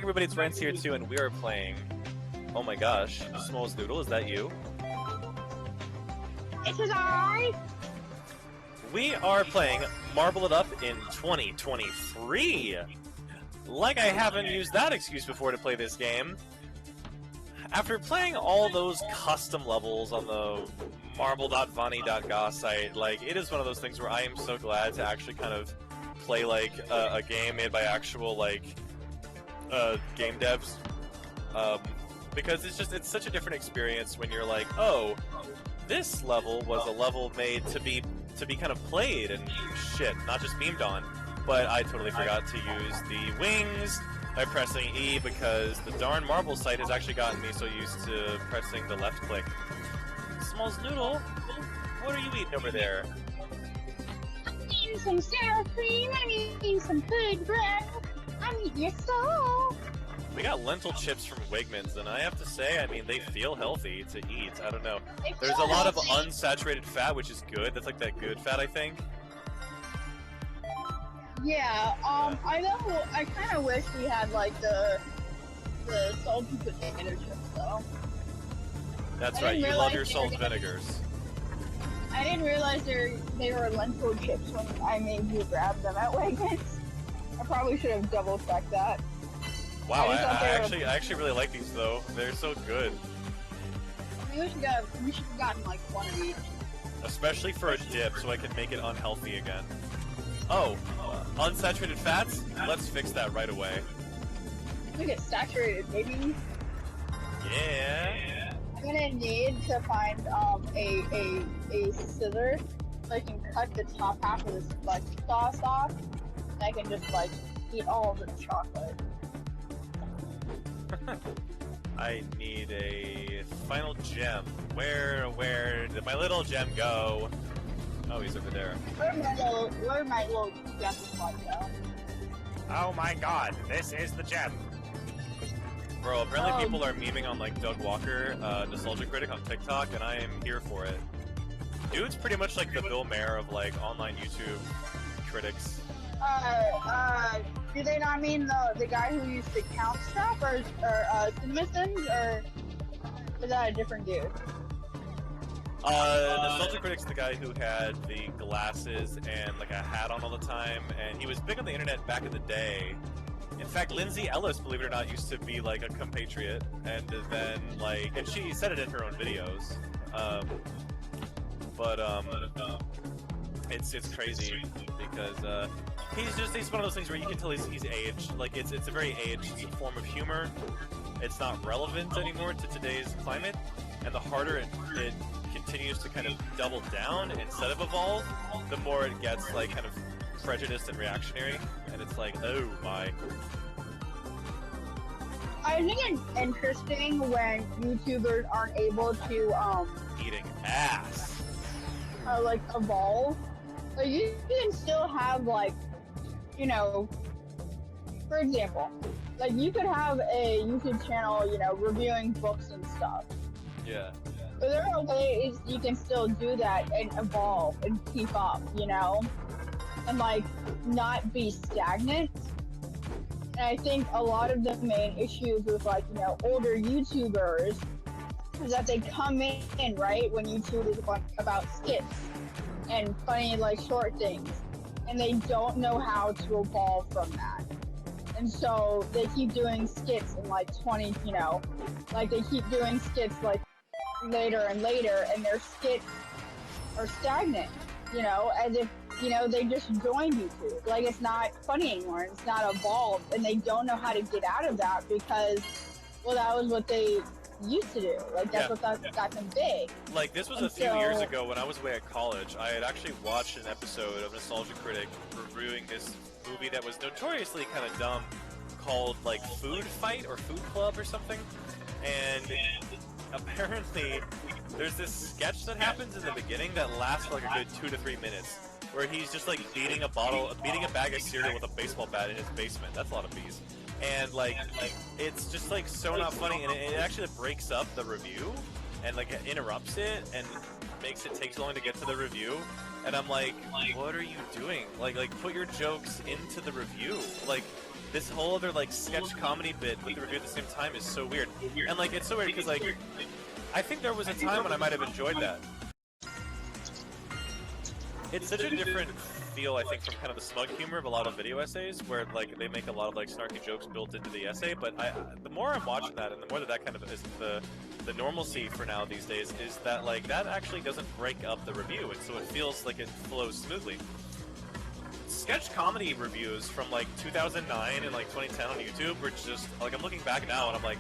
everybody, it's Rance here too, and we are playing. Oh my gosh, Smalls Noodle, is that you? It is I. We are playing Marble It Up in 2023. Like I haven't used that excuse before to play this game. After playing all those custom levels on the marble.vani.ga site, like, it is one of those things where I am so glad to actually kind of play like a game made by actual like game devs, because it's such a different experience when you're like, oh, this level was a level made to be kind of played and shit, not just memed on. But I totally forgot to use the wings by pressing E because the darn Marble site has actually gotten me so used to pressing the left click. Smalls Noodle, what are you eating over there? I'm eating some sour cream. I'm eating some good bread. I'm eating your soul. We got lentil chips from Wegmans, and I have to say, I mean, they feel healthy to eat. I don't know. There's a lot of unsaturated fat, which is good. That's like that good fat, I think. Yeah, I know. I kind of wish we had like the salty potato chips though. That's right. You love your salt vinegars. I didn't realize they were lentil chips when I made you grab them at Wegmans. I probably should have double checked that. Wow, I actually really like these though. They're so good. I mean, we should have gotten like one of each. Especially for a dip, so I can make it unhealthy again. Oh, unsaturated fats? Let's fix that right away. Look at saturated, baby. Yeah. I'm gonna need to find a scissor so I can cut the top half of this fudge sauce off, and I can just like eat all of the chocolate. I need a final gem. Where did my little gem go? Oh, he's over there. Where my little gem spot go? Oh my god, this is the gem. Bro, apparently people are memeing on like Doug Walker, Nostalgia Critic on TikTok, and I am here for it. Dude's pretty much like the Bill Maher of like online YouTube critics. Do they not mean the guy who used to count stuff, or Smithson, or is that a different dude? Nostalgia Critic's the guy who had the glasses and like a hat on all the time, and he was big on the internet back in the day. In fact, Lindsay Ellis, believe it or not, used to be like a compatriot, and then like, and she said it in her own videos. It's crazy because he's one of those things where you can tell he's aged. Like it's a very aged form of humor. It's not relevant anymore to today's climate, and the harder it continues to kind of double down instead of evolve, the more it gets like kind of prejudiced and reactionary, and it's like, oh my. I think it's interesting when YouTubers aren't able to Eating ass. Like evolve. Like you can still have like, you know, for example, like you could have a YouTube channel, you know, reviewing books and stuff. Yeah. But there are ways you can still do that and evolve and keep up, you know, and like not be stagnant. And I think a lot of the main issues with like, you know, older YouTubers is that they come in, right, when YouTube is like about skits and funny like short things, and they don't know how to evolve from that. And so they keep doing skits in like 20, you know, like they keep doing skits like later and later, and their skits are stagnant, you know, as if, you know, they just joined YouTube. Like it's not funny anymore, it's not evolved, and they don't know how to get out of that because, well, that was what they used to do. Like that's what got them big. Like this was a few years ago when I was away at college. I had actually watched an episode of Nostalgia Critic reviewing this movie that was notoriously kind of dumb, called like Food Fight or Food Club or something, and apparently there's this sketch that happens in the beginning that lasts for like a good 2 to 3 minutes, where he's just like beating a bag of cereal with a baseball bat in his basement. That's a lot of bees. And like it's just like so not funny, and it actually breaks up the review and like interrupts it and makes it take so long to get to the review. And I'm like, what are you doing? Like put your jokes into the review. Like this whole other like sketch comedy bit with the review at the same time is so weird. And like it's so weird because like I think there was a time when I might have enjoyed that. It's such a different feel, I think, from kind of the smug humor of a lot of video essays, where like they make a lot of like snarky jokes built into the essay. But the more I'm watching that, and the more that kind of is the normalcy for now these days, is that like that actually doesn't break up the review, and so it feels like it flows smoothly. Sketch comedy reviews from like 2009 and like 2010 on YouTube were just like, I'm looking back now and I'm like,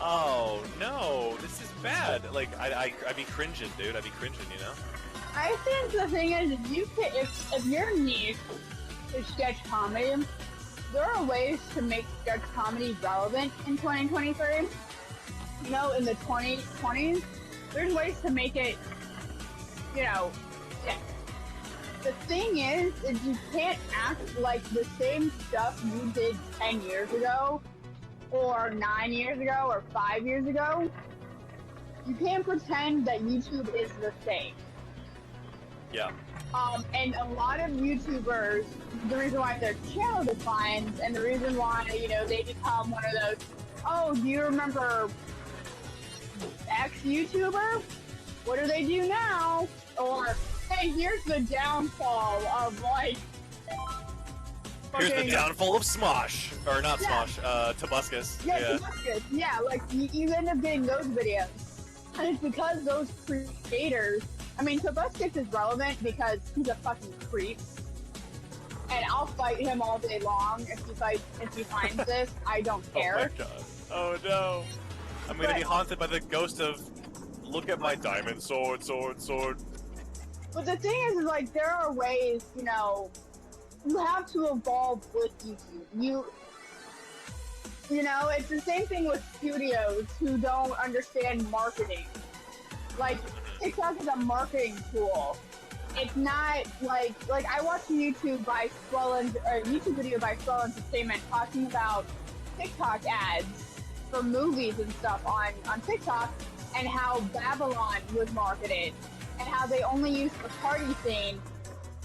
oh no, this is bad. Like I'd be cringing, dude. I'd be cringing, you know. I think the thing is, if you're niche to sketch comedy, there are ways to make sketch comedy relevant in 2023. You know, in the 2020s, there's ways to make it, you know, yeah. The thing is you can't act like the same stuff you did 10 years ago, or 9 years ago, or 5 years ago. You can't pretend that YouTube is the same. Yeah. And a lot of YouTubers, the reason why their channel declines, and the reason why, you know, they become one of those, oh, do you remember X YouTuber? What do they do now? Or, hey, here's the downfall of, like... Here's the downfall of Smosh. Or not Smosh, Tobuscus. Yeah, Tobuscus. Yeah, like, you end up getting those videos. And it's because those creators... I mean, Tobuscus is relevant because he's a fucking creep. And I'll fight him all day long if he finds this. I don't care. Oh my god. Oh no. I'm gonna be haunted by the ghost of, look at my diamond sword. But the thing is, like, there are ways, you know, you have to evolve with YouTube. You know, it's the same thing with studios who don't understand marketing. Like, TikTok is a marketing tool. It's not like I watched a YouTube video by Swell Entertainment talking about TikTok ads for movies and stuff on TikTok, and how Babylon was marketed, and how they only used the party scene.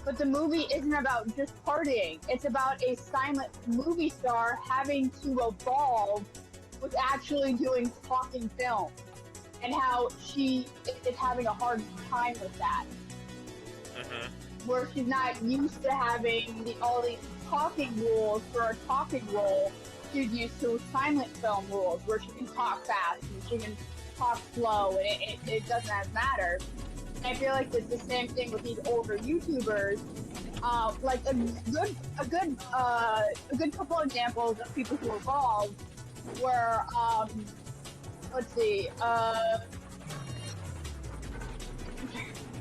But the movie isn't about just partying. It's about a silent movie star having to evolve with actually doing talking film, and how she is having a hard time with that. Where she's not used to having all these talking rules for a talking role. She's used to silent film rules where she can talk fast and she can talk slow, and it doesn't matter. And I feel like it's the same thing with these older YouTubers. Like a good couple examples of people who evolved were let's see,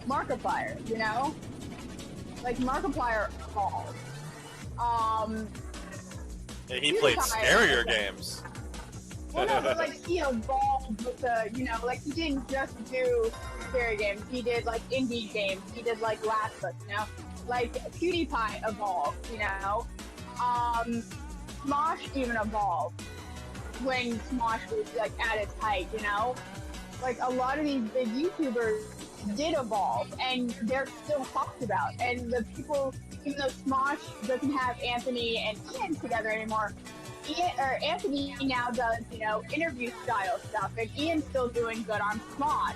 Markiplier, you know? Like, Markiplier evolved. Yeah, he played scarier games. Well, no, but, like, he evolved with the, you know, like, he didn't just do scary games. He did, like, indie games. He did, like, Last of Us, you know? Like, PewDiePie evolved, you know? Smosh even evolved when Smosh was, like, at its height, you know? Like, a lot of these big YouTubers did evolve, and they're still talked about. And the people, even though Smosh doesn't have Anthony and Ian together anymore, Anthony now does, you know, interview style stuff, and Ian's still doing good on Smosh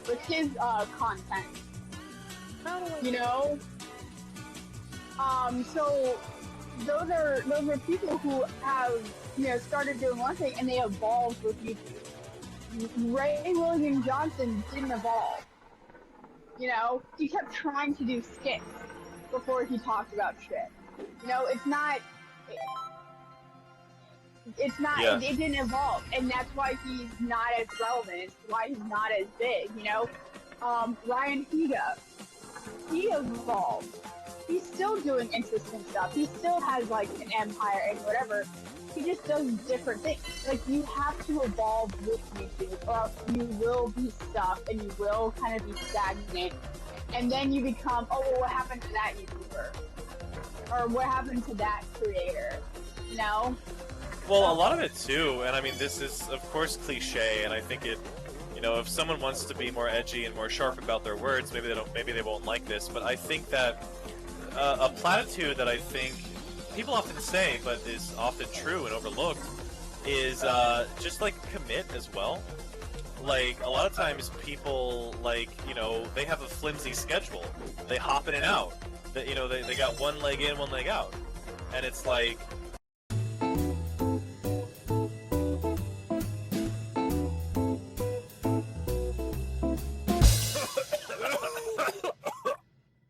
with his content. You know? So those are people who have, you know, started doing one thing and they evolved with YouTube. Ray William Johnson didn't evolve. You know, he kept trying to do skits before he talked about shit. You know, it didn't evolve, and that's why he's not as relevant. It's why he's not as big, you know? Ryan Higa, he evolved. He's still doing interesting stuff. He still has, like, an empire and whatever. He just does different things. Like, you have to evolve with YouTube, or else you will be stuck and you will kind of be stagnant. And then you become, oh, well, what happened to that YouTuber? Or what happened to that creator? You know? Well, a lot of it too, and I mean, this is, of course, cliche, and I think it, you know, if someone wants to be more edgy and more sharp about their words, maybe they won't like this, but I think that a platitude that I think people often say, but is often true and overlooked, is just like commit as well. Like a lot of times people they have a flimsy schedule. They hop in and out. They got one leg in, one leg out, and it's like